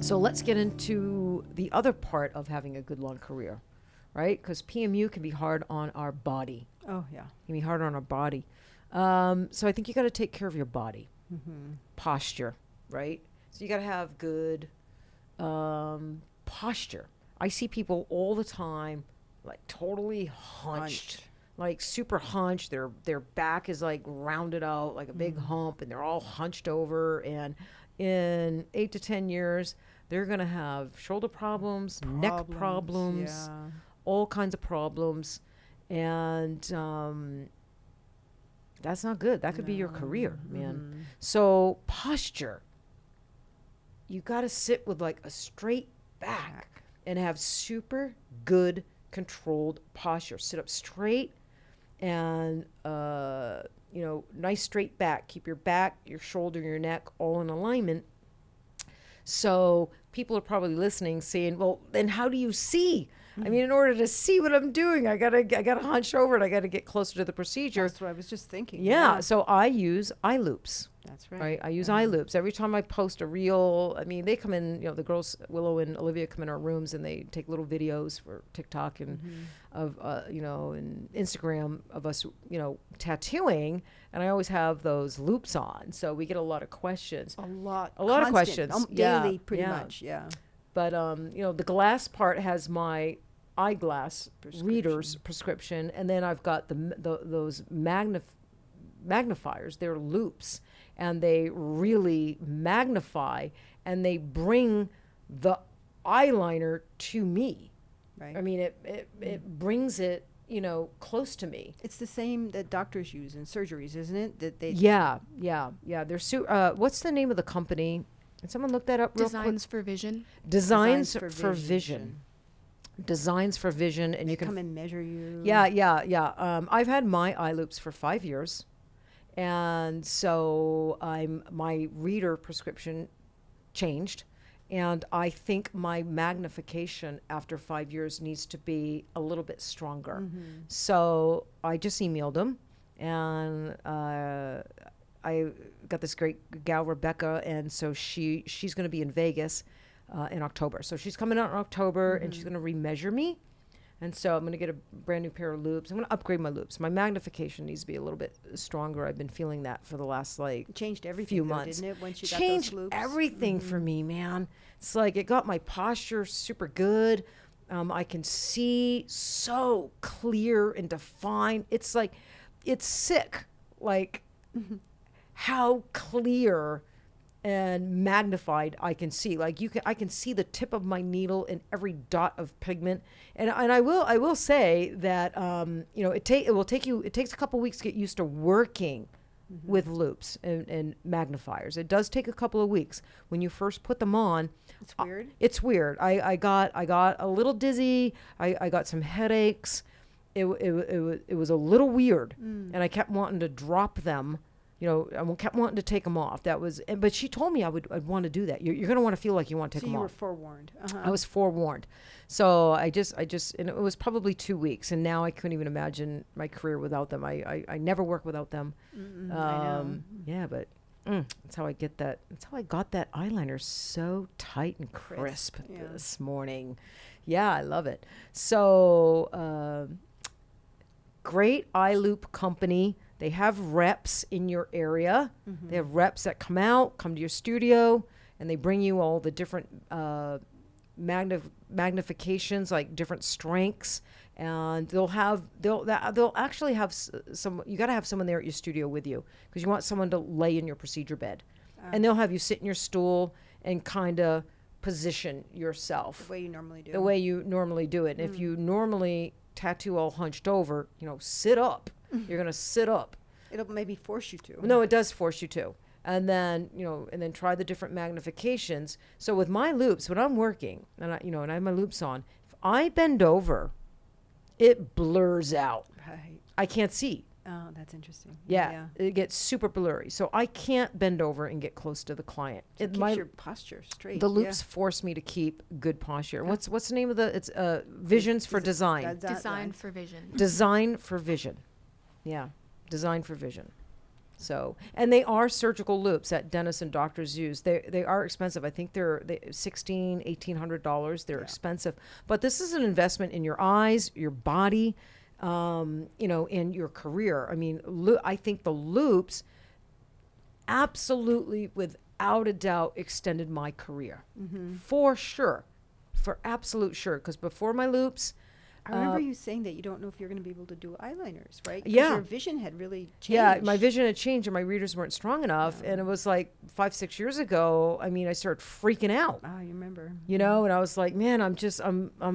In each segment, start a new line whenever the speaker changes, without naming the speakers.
So let's get into the other part of having a good long career, right? Because PMU can be hard on our body.
Oh, yeah.
It can be hard on our body. So I think you got to take care of your body. Posture, right? So you got to have good posture. I see people all the time, like totally hunched. Like super hunched. Their back is like rounded out like a big hump, and they're all hunched over. And in 8 to 10 years, they're gonna have shoulder problems, neck problems, all kinds of problems, and that's not good. That could be your career, man. So posture. You got to sit with like a straight back and have super good controlled posture. Sit up straight and nice straight back. Keep your back, your shoulder, your neck all in alignment. So people are probably listening saying, well, then how do you see? I mean, in order to see what I'm doing, I gotta hunch over and I gotta get closer to the procedure.
That's what I was just thinking.
Yeah. So I use eye loops.
That's right.
I use eye loops every time I post a reel. I mean, they come in. The girls Willow and Olivia come in our rooms and they take little videos for TikTok and of and Instagram of us tattooing. And I always have those loops on, so we get a lot of questions.
A lot
of questions.
Daily, pretty much. Yeah.
But the glass part has my eyeglass reader's prescription, and then I've got those magnifiers. They're loops, and they really magnify, and they bring the eyeliner to me.
Right.
I mean, it brings it close to me.
It's the same that doctors use in surgeries, isn't it? That they
yeah. They're what's the name of the company? Can someone look that up real quick?
Designs for Vision.
Designs for Vision. Designs for Vision. And
they
you can
come and measure you.
Yeah. I've had my eye loops for 5 years. And so my reader prescription changed. And I think my magnification after 5 years needs to be a little bit stronger. So I just emailed them. And I got this great gal, Rebecca, and so she's going to be in Vegas in October. So she's coming out in October, and she's going to remeasure me. And so I'm going to get a brand new pair of loops. I'm going to upgrade my loops. My magnification needs to be a little bit stronger. I've been feeling that for the last
changed everything
few
though,
months.
Didn't it? Once you
Changed
got those loops?
Everything for me, man. It's like it got my posture super good. I can see so clear and defined. It's like it's sick. Like how clear and magnified I can see. Like I can see the tip of my needle in every dot of pigment. And I will say that it takes a couple weeks to get used to working with loops and magnifiers. It does take a couple of weeks when you first put them on.
It's weird.
It's weird. I got a little dizzy. I got some headaches. It was a little weird, and I kept wanting to drop them. I kept wanting to take them off. But she told me I'd want to do that. You're going to want to feel like you want to take them off.
So you were forewarned.
I was forewarned. So I just, and it was probably 2 weeks, and now I couldn't even imagine my career without them. I never work without them.
I know.
Yeah, but that's how I get that. That's how I got that eyeliner so tight and crisp this morning. Yeah, I love it. So great eye loop company. They have reps in your area. They have reps that come to your studio, and they bring you all the different magnifications, like different strengths. And they'll actually have some. You got to have someone there at your studio with you, because you want someone to lay in your procedure bed, and they'll have you sit in your stool and kind of position yourself
the way you normally do.
The way you normally do it. And if you normally tattoo all hunched over, sit up. You're going to sit up.
It'll maybe force you to.
No, it does force you to. And then, try the different magnifications. So with my loops, when I'm working and I have my loops on, if I bend over, it blurs out.
Right.
I can't see.
Oh, that's interesting.
Yeah. It gets super blurry. So I can't bend over and get close to the client.
So it keeps your posture straight.
The loops force me to keep good posture. Yeah. What's the name of it's Visions for Design.
Design for Vision.
Design for Vision. Yeah. Design for Vision. So, and they are surgical loops that dentists and doctors use. They are expensive. I think they're $1,800. They're
Yeah.
expensive, but this is an investment in your eyes, your body, in your career. I mean, I think the loops absolutely, without a doubt, extended my career for sure, for absolute sure. Because before my loops,
I remember you saying that you don't know if you're going to be able to do eyeliners, right? 'Cause
Yeah.
your vision had really changed.
yeah, my vision had changed and my readers weren't strong enough. And it was like 5-6 years ago. I mean, I started freaking out.
Oh, you remember.
You know, and I was like, man, I'm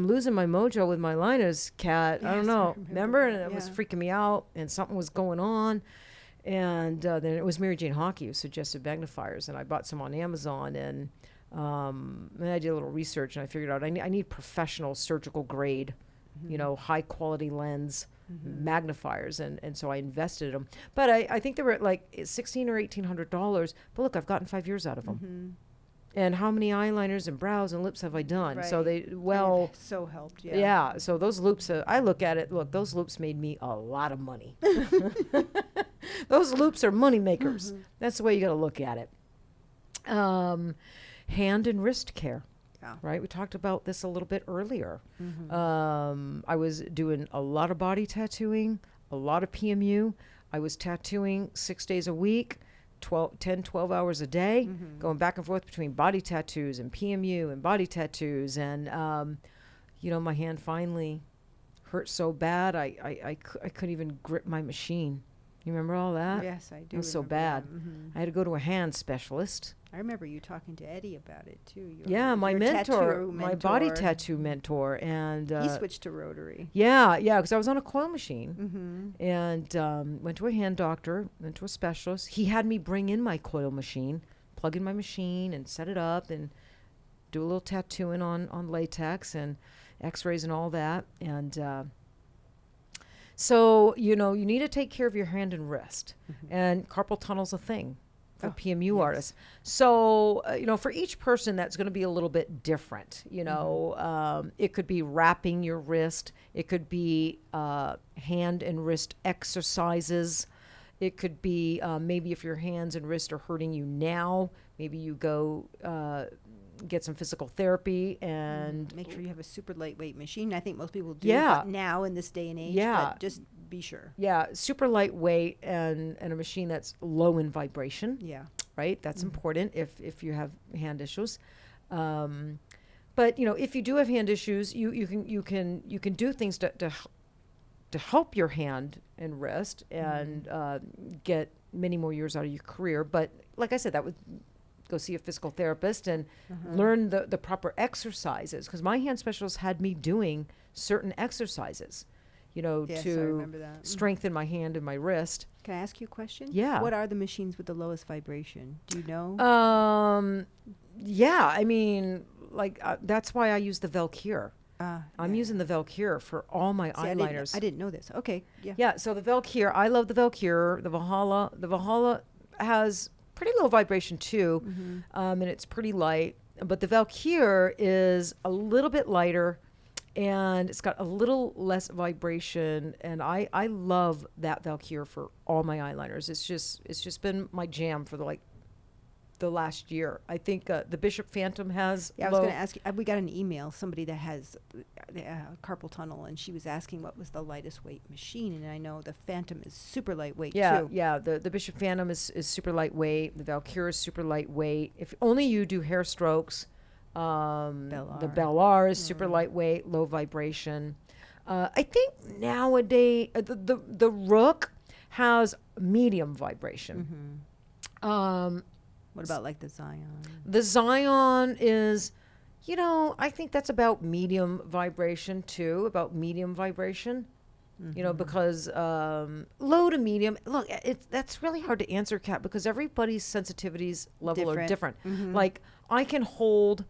losing my mojo with my liners, Kat. I don't
Yes, I
know.
remember
And
that,
it was
yeah.
freaking me out, and something was going on. And then it was Mary Jane Hockey who suggested magnifiers, and I bought some on Amazon. And then I did a little research, and I figured out I need professional surgical grade, high quality lens magnifiers, and so I invested in them. But I think they were at like $1,600 or $1,800. But look, I've gotten 5 years out of them. And how many eyeliners and brows and lips have I done? So
Right.
they
So helped. Yeah.
yeah. So those loops, I look at it. Look, those loops made me a lot of money. Those loops are money makers. That's the way you got to look at it. Hand and wrist care.
Yeah.
Right. We talked about this a little bit earlier. I was doing a lot of body tattooing, a lot of PMU. I was tattooing 6 days a week. 12 hours a day, going back and forth between body tattoos and PMU and body tattoos. And, my hand finally hurt so bad, I couldn't even grip my machine. You remember all that?
Yes, I do.
It was so
remember
bad.
that.
I had to go to a hand specialist.
I remember you talking to Eddie about it too.
Yeah, my
your
mentor,
tattoo
my body
mentor.
tattoo mentor. And
He switched to rotary.
yeah, because I was on a coil machine. And went to a hand doctor, went to a specialist. He had me bring in my coil machine, plug in my machine and set it up and do a little tattooing on latex and x-rays and all that. And so, you need to take care of your hand and wrist. And carpal tunnel's a thing for PMU artists. So, for each person, that's going to be a little bit different. It could be wrapping your wrist. It could be hand and wrist exercises. It could be maybe if your hands and wrists are hurting you now, maybe you go get some physical therapy and
Make sure you have a super lightweight machine. I think most people do
Yeah.
now in this day and age.
Yeah.
But just be sure.
yeah, super lightweight and a machine that's low in vibration.
Yeah.
Right? That's important if you have hand issues. But if you do have hand issues, you can do things to help your hand and wrist and get many more years out of your career. But like I said, that would go see a physical therapist and learn the proper exercises, because my hand specialist had me doing certain exercises,
Yes, I
to
remember that.
strengthen my hand and my wrist.
Can I ask you a question?
Yeah.
What are the machines with the lowest vibration? Do you know?
Yeah, I mean, that's why I use the Velcure. I'm
yeah.
using the Velcure for all my
See,
eyeliners.
I didn't know this. Okay. Yeah.
Yeah, so the Velcure, I love the Velcure. The Valhalla has pretty low vibration too, and it's pretty light. But the Velcure is a little bit lighter, and it's got a little less vibration. And I love that Velcure for all my eyeliners. It's just been my jam for the last year. I think the Bishop Phantom has.
Yeah, I was going to ask you. We got an email, somebody that has carpal tunnel, and she was asking what was the lightest weight machine. And I know the Phantom is super lightweight too.
Yeah. The Bishop Phantom is super lightweight. The Valkyrie is super lightweight. If only you do hair strokes, the Bel R is super lightweight, low vibration. I think nowadays the Rook has medium vibration.
What about like the Zion?
The Zion is, I think that's about medium vibration too, because low to medium, look, that's really hard to answer, Kat, because everybody's sensitivities level are different. Like, I can hold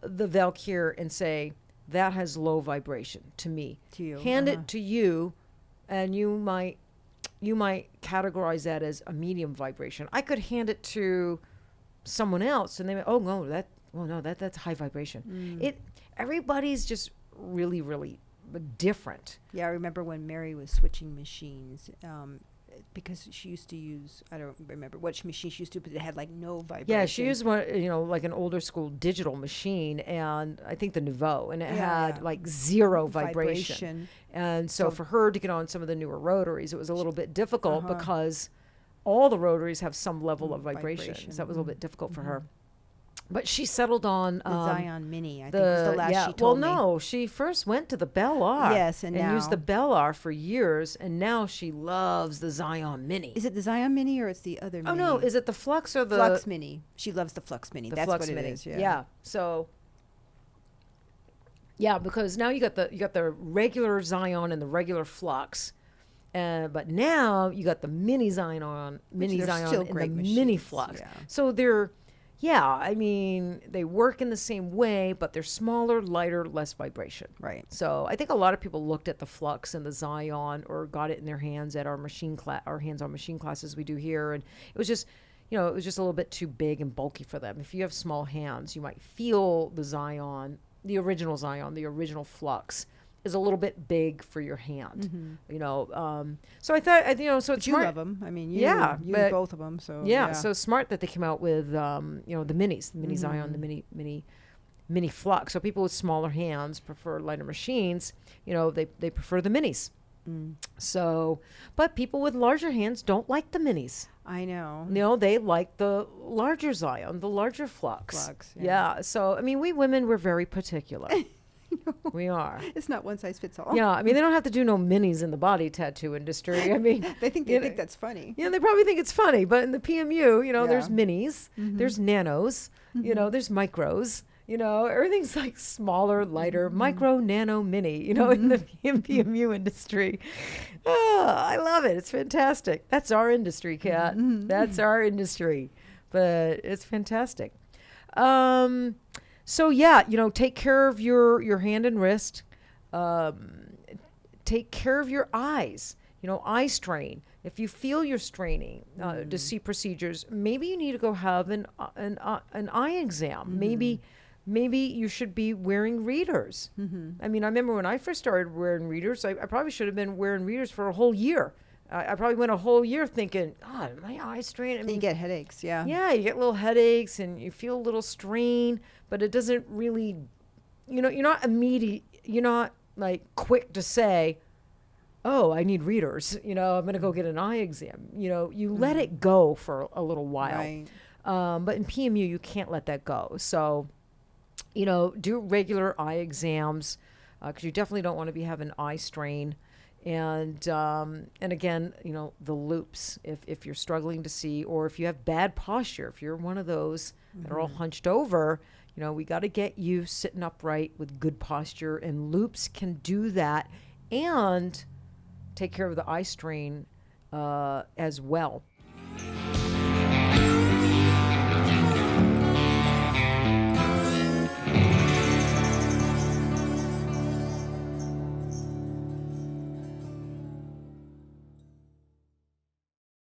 the Valkyrie and say, that has low vibration to me.
To you.
Hand it to you, and you might categorize that as a medium vibration. I could hand it to someone else and they went, that's high vibration. Everybody's just really, really different.
Yeah, I remember when Mary was switching machines. because she used to use, I don't remember what machine she used to, but it had like no vibration.
Yeah, she used one, like an older school digital machine, and I think the Nouveau, and it had like zero vibration. And so for her to get on some of the newer rotaries, it was a little bit difficult because all the rotaries have some level of vibration. So that was a little bit difficult for her. But she settled on
the Zion Mini, I think was the last she told me.
Well, no, she first went to the Bell R.
Yes, and now
used the Bell R for years, and now she loves the Zion Mini.
Is it the Zion Mini or it's the other Mini?
Oh, no, is it the Flux or the...
Flux Mini. She loves the Flux Mini. That's
Flux
what
Mini.
it is,
Yeah, so... Yeah, because now you got the regular Zion and the regular Flux. But now you got the Mini Zion, and the Mini Flux.
Yeah.
So they're... Yeah, I mean, they work in the same way, but they're smaller, lighter, less vibration.
Right.
So I think a lot of people looked at the Flux and the Zion, or got it in their hands at our hands-on machine classes we do here, and it was just, it was just a little bit too big and bulky for them. If you have small hands, you might feel the Zion, the original Flux, is a little bit big for your hand, so I thought, so it's
you
smart.
love them. I mean, you both of them. So
so smart that they came out with, the minis, the mini Zion, the mini Flux. So people with smaller hands prefer lighter machines. They prefer the minis. So, but people with larger hands don't like the minis.
I know.
They like the larger Zion, the larger Flux.
Yeah.
So, I mean, we women, we're very particular. We are.
It's not one size fits all.
Yeah, I mean, they don't have to do no minis in the body tattoo industry. I mean,
they think that's funny.
Yeah, they probably think it's funny. But in the PMU, there's minis, there's nanos, there's micros. Everything's like smaller, lighter, micro, nano, mini. In the PMU industry. Oh, I love it. It's fantastic. That's our industry, Kat. That's our industry. But it's fantastic. So yeah, take care of your hand and wrist. Take care of your eyes. Eye strain. If you feel you're straining to see procedures, maybe you need to go have an eye exam. Maybe you should be wearing readers. I mean, I remember when I first started wearing readers, I probably should have been wearing readers for a whole year. I probably went a whole year thinking, God, my eye strain. I mean,
you get headaches, yeah.
Yeah, you get little headaches and you feel a little strain, but it doesn't really, you're not immediate, you're not like quick to say, oh, I need readers. I'm going to go get an eye exam. You let it go for a little while.
Right.
But in PMU, you can't let that go. So, do regular eye exams because you definitely don't want to be having eye strain. And again, the loops, if you're struggling to see, or if you have bad posture, if you're one of those that are all hunched over, we got to get you sitting upright with good posture, and loops can do that and take care of the eye strain as well.